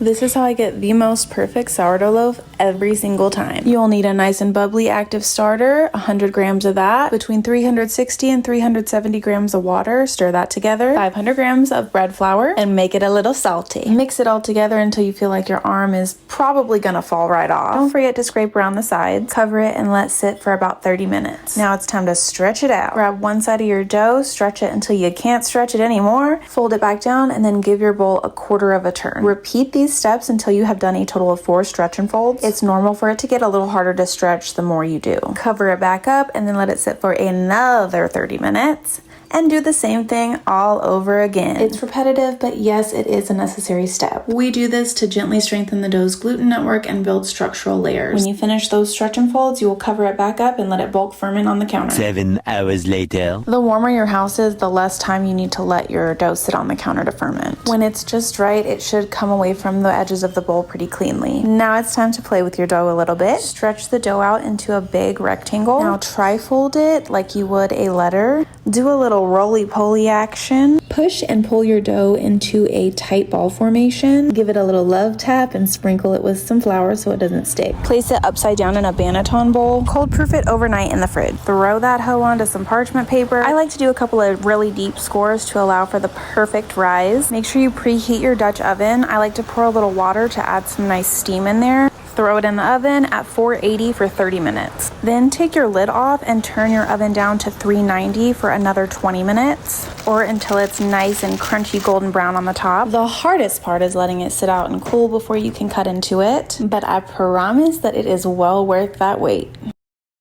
This is how I get the most perfect sourdough loaf every single time. You'll need a nice and bubbly active starter, 100 grams of that, between 360 and 370 grams of water, stir that together, 500 grams of bread flour, and make it a little salty. Mix it all together until you feel like your arm is probably gonna fall right off. Don't forget to scrape around the sides, cover it, and let sit for about 30 minutes. Now it's time to stretch it out. Grab one side of your dough, stretch it until you can't stretch it anymore, fold it back down, and then give your bowl a quarter of a turn. Repeat these steps until you have done a total of 4 stretch and folds. It's normal for it to get a little harder to stretch the more you do. Cover it back up and then let it sit for another 30 minutes. And do the same thing all over again. It's repetitive, but yes, it is a necessary step. We do this to gently strengthen the dough's gluten network and build structural layers. When you finish those stretch and folds, you will cover it back up and let it bulk ferment on the counter. 7 hours later. The warmer your house is, the less time you need to let your dough sit on the counter to ferment. When it's just right, it should come away from the edges of the bowl pretty cleanly. Now it's time to play with your dough a little bit. Stretch the dough out into a big rectangle. Now tri-fold it like you would a letter. Do a little roly-poly action. Push and pull your dough into a tight ball formation. Give it a little love tap and sprinkle it with some flour so it doesn't stick. Place it upside down in a banneton bowl. Cold proof it overnight in the fridge. Throw that hoe onto some parchment paper. I like to do a couple of really deep scores to allow for the perfect rise. Make sure you preheat your Dutch oven. I like to pour a little water to add some nice steam in there. Throw it in the oven at 480 for 30 minutes. Then take your lid off and turn your oven down to 390 for another 20 minutes, or until it's nice and crunchy golden brown on the top. The hardest part is letting it sit out and cool before you can cut into it, but I promise that it is well worth that wait.